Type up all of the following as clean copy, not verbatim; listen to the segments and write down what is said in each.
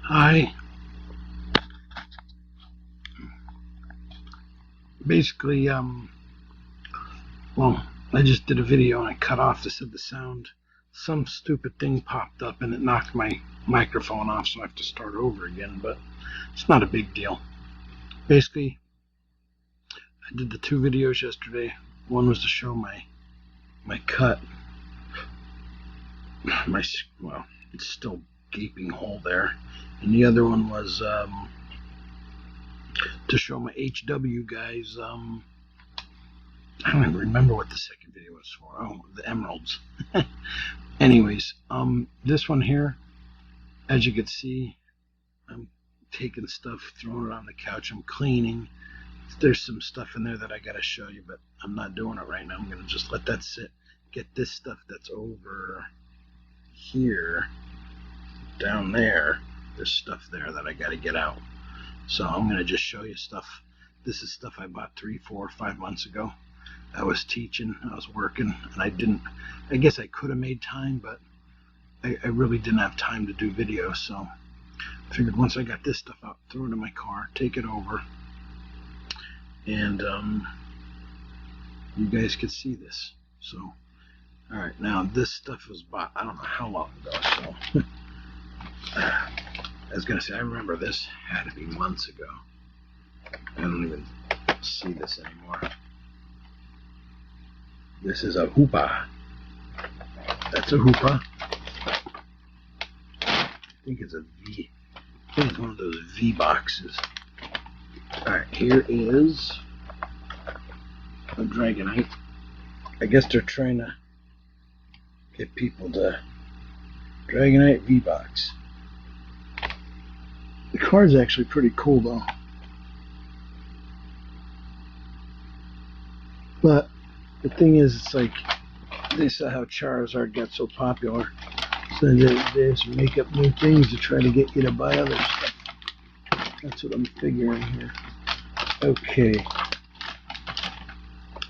Hi. Basically, well, I just did a video and I cut off this of the sound. Some stupid thing popped up and it knocked my microphone off, so I have to start over again, but it's not a big deal. Basically, I did the two videos yesterday. One was to show my cut, well, it's still gaping hole there, and the other one was to show my HW guys. I don't even remember what the second video was for. Oh, the emeralds. Anyways, this one here, as you can see, I'm taking stuff, throwing it on the couch. I'm cleaning. There's some stuff in there that I gotta show you, but I'm not doing it right now. I'm gonna just let that sit. Get this stuff that's over here, down there. There's stuff there that I gotta get out. So I'm gonna just show you stuff. This is stuff I bought 3, 4, 5 months ago. I was teaching, I was working, and I guess I could have made time, but I really didn't have time to do videos, so I figured once I got this stuff out, throw it in my car, take it over, and you guys could see this. So, alright, now this stuff was bought, I don't know how long ago, so I was going to say, I remember this had to be months ago. I don't even see this anymore. This is a hoopah. That's a hoopah. I think it's a V. I think it's one of those V boxes. Alright, here is a Dragonite. I guess they're trying to get people to Dragonite V box. The card's actually pretty cool though. But the thing is, it's like, they saw how Charizard got so popular, so they just make up new things to try to get you to buy other stuff. That's what I'm figuring here. Okay.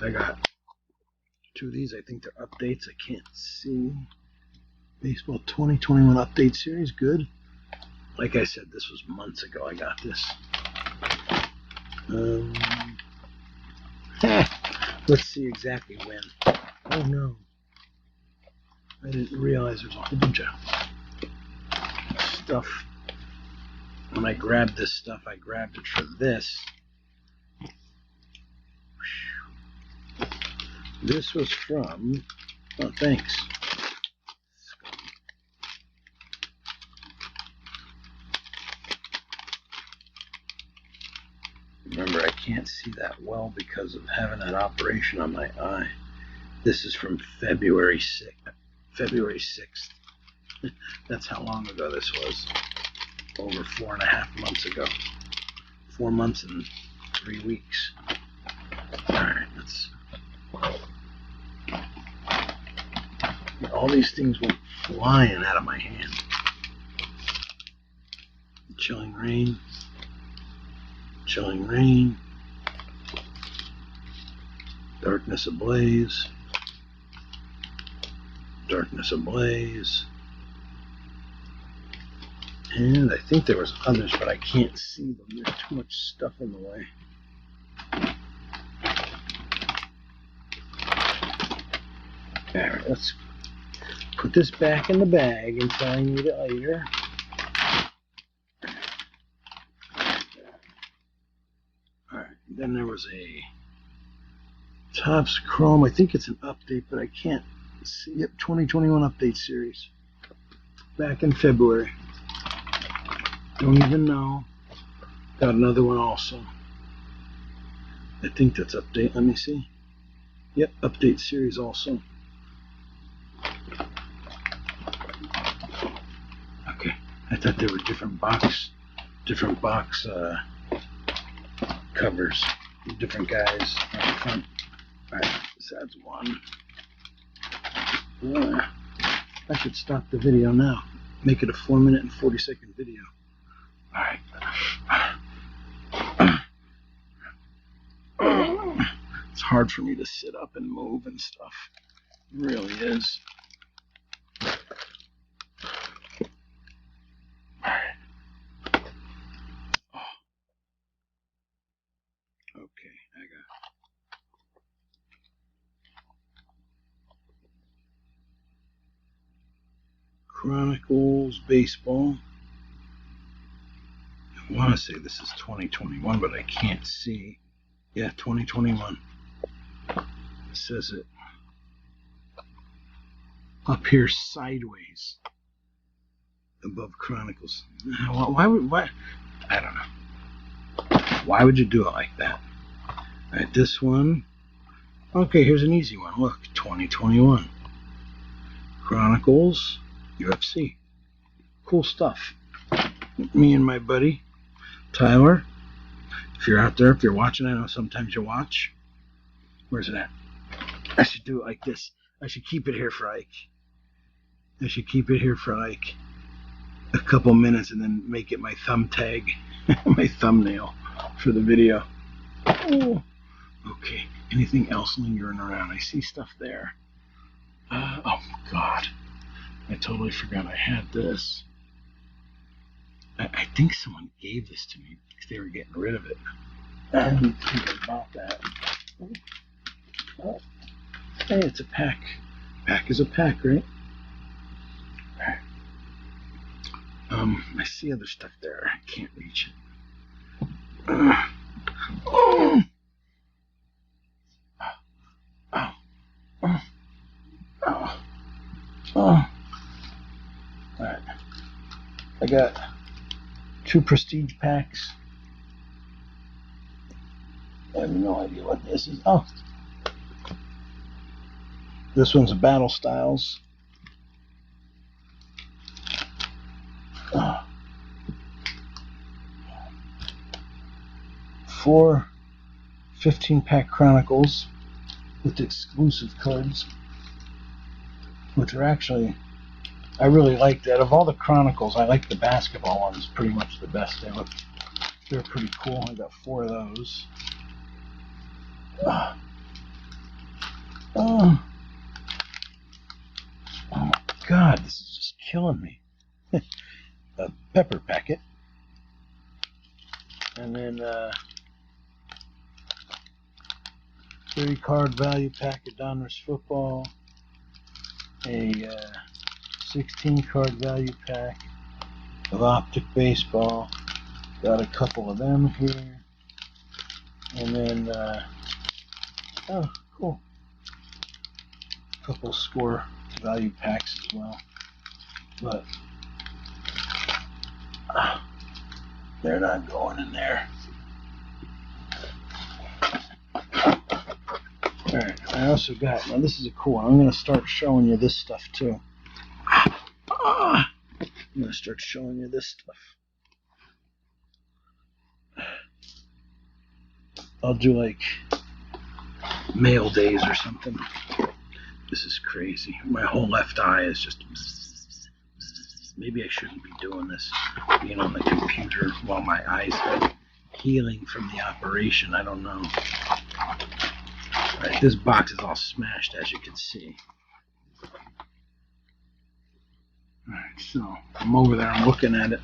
I got 2 of these. I think they're updates. I can't see. Baseball 2021 update series. Good. Like I said, this was months ago I got this. Let's see exactly when. Oh no. I didn't realize there's a whole bunch of stuff. When I grabbed this stuff, I grabbed it for this. This was from, oh thanks. Remember, I can't see that well because of having that operation on my eye. This is from February 6th. That's how long ago this was. Over 4.5 months ago. 4 months and 3 weeks. Alright, let's... All these things went flying out of my hand. Chilling Reign. Chilling Reign. Darkness Ablaze. Darkness Ablaze. And I think there was others, but I can't see them. There's too much stuff in the way. Alright, let's put this back in the bag until I need it later. Alright, then there was a Topps Chrome. I think it's an update, but I can't see. Yep, 2021 update series. Back in February. Don't even know. Got another one also. I think that's update. Let me see. Yep, update series also. Okay, I thought there were different box covers, different guys on the front. Alright, so that's one. I should stop the video now. Make it a 4-minute and 40-second video. Alright. It's hard for me to sit up and move and stuff. It really is. Alright. Chronicles Baseball. I want to say this is 2021, but I can't see. Yeah, 2021. It says it up here sideways above Chronicles. Why? I don't know. Why would you do it like that? All right, this one. Okay, here's an easy one. Look, 2021. Chronicles, UFC. Cool stuff. Me and my buddy, Tyler. If you're out there, if you're watching, I know sometimes you watch. Where's it at? I should do it like this. I should keep it here for like a couple minutes and then make it my thumb tag, my thumbnail for the video. Oh, okay. Anything else lingering around? I see stuff there. Oh God, I totally forgot I had this. I think someone gave this to me because they were getting rid of it. I didn't think about that. Oh. Hey, it's a pack. Pack is a pack, right? I see other stuff there. I can't reach it. Oh. Oh. Oh. Oh. Oh. All right. I got 2 prestige packs. I have no idea what this is. Oh. This one's a Battle Styles. 4 15-pack Chronicles with exclusive cards, which are actually, I really like that. Of all the Chronicles, I like the basketball ones pretty much the best. They're pretty cool. I got 4 of those. Oh my God, this is just killing me. A pepper packet. And then 30 card value pack of Donruss football. A 16 card value pack of Optic baseball. Got a couple of them here. And then, oh, cool. A couple score value packs as well. But they're not going in there. Alright, I also got, now this is a cool one. I'm going to start showing you this stuff too. I'm going to start showing you this stuff. I'll do like mail days or something. This is crazy. My whole left eye is just... Maybe I shouldn't be doing this, being on the computer while my eyes are healing from the operation. I don't know. Alright, this box is all smashed, as you can see. Alright, so I'm over there, I'm looking at it.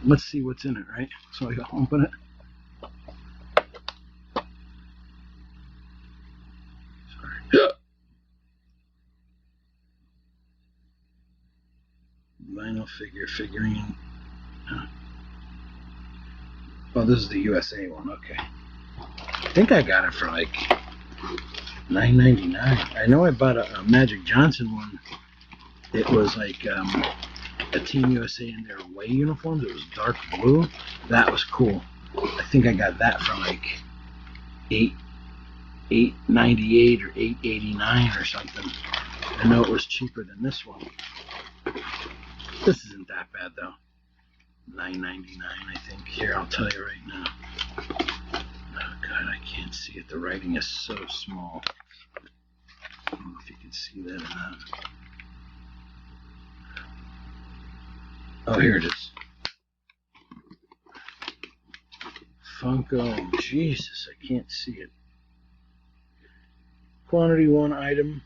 Let's see what's in it, right? So I gotta open it. Sorry. Vinyl figurine. Oh, this is the USA one. Okay. I think I got it for like $9.99. I know I bought a Magic Johnson one. It was like a Team USA in their away uniforms. It was dark blue. That was cool. I think I got that for like $8.98 or $8.89 or something. I know it was cheaper than this one. This isn't that bad though. $9.99 I think. Here, I'll tell you right now. Oh God, I can't see it. The writing is so small. I don't know if you can see that or not. Oh, here it is. Funko. Jesus, I can't see it. Quantity 1 item.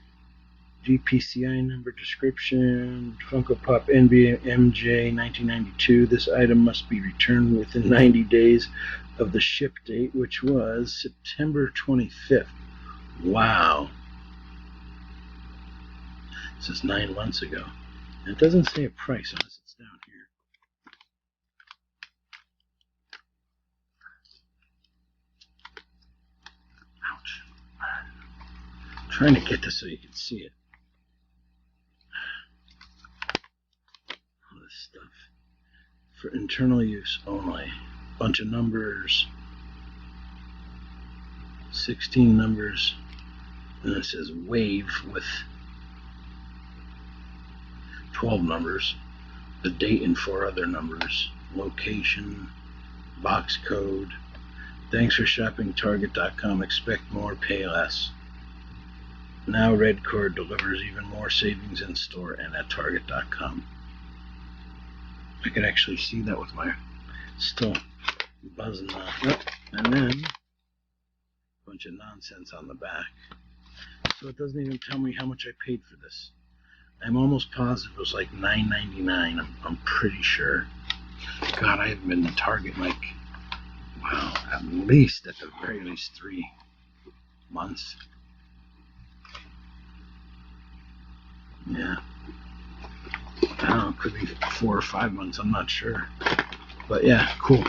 GPCI number, description, Funko Pop NBA MJ 1992. This item must be returned within 90 days of the ship date, which was September 25th. Wow. This is 9 months ago. It doesn't say a price unless it's down here. Ouch. I'm trying to get this so you can see it. All this stuff. For internal use only. Bunch of numbers. 16 numbers. And it says wave with 12 numbers. The date and 4 other numbers. Location. Box code. Thanks for shopping Target.com. Expect more, pay less. Now Redcord delivers even more savings in store and at Target.com. I could actually see that with my still buzzing off. Yep. And then a bunch of nonsense on the back. So it doesn't even tell me how much I paid for this. I'm almost positive it was like $9.99. I'm pretty sure. God, I haven't been to Target like, wow, at the very least 3 months. Yeah. I don't know, it could be 4 or 5 months, I'm not sure. But yeah, cool.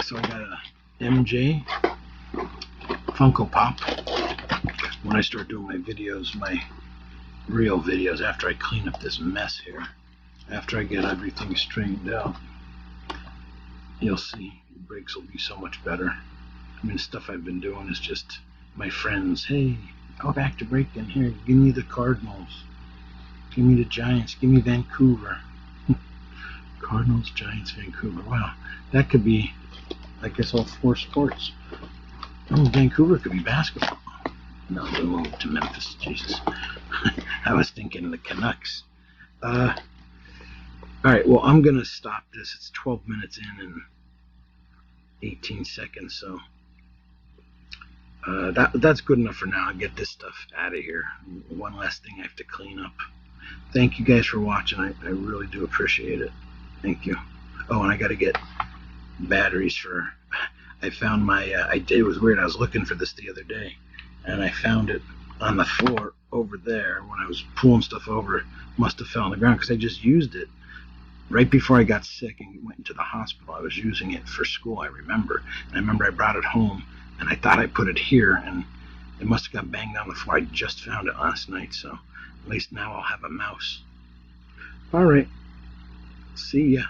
So I got a MJ Funko Pop. When I start doing my videos, my real videos, after I clean up this mess here, after I get everything straightened out, you'll see the breaks will be so much better. I mean, stuff I've been doing is just my friends, hey, go back to breaking here, give me the Cardinals. Give me the Giants. Give me Vancouver. Cardinals, Giants, Vancouver. Wow, that could be, I guess, all 4 sports. Oh, Vancouver could be basketball. No, they moved to Memphis. Jesus. I was thinking the Canucks. All right, well, I'm going to stop this. It's 12 minutes in and 18 seconds, so that's good enough for now. I'll get this stuff out of here. One last thing I have to clean up. Thank you guys for watching. I really do appreciate it. Thank you. Oh, and I got to get batteries for... I found my... it was weird. I was looking for this the other day, and I found it on the floor over there. When I was pulling stuff over, it must have fell on the ground because I just used it right before I got sick and went into the hospital. I was using it for school, I remember. And I remember I brought it home, and I thought I put it here, and it must have got banged on the floor. I just found it last night, so... At least now I'll have a mouse. All right. See ya.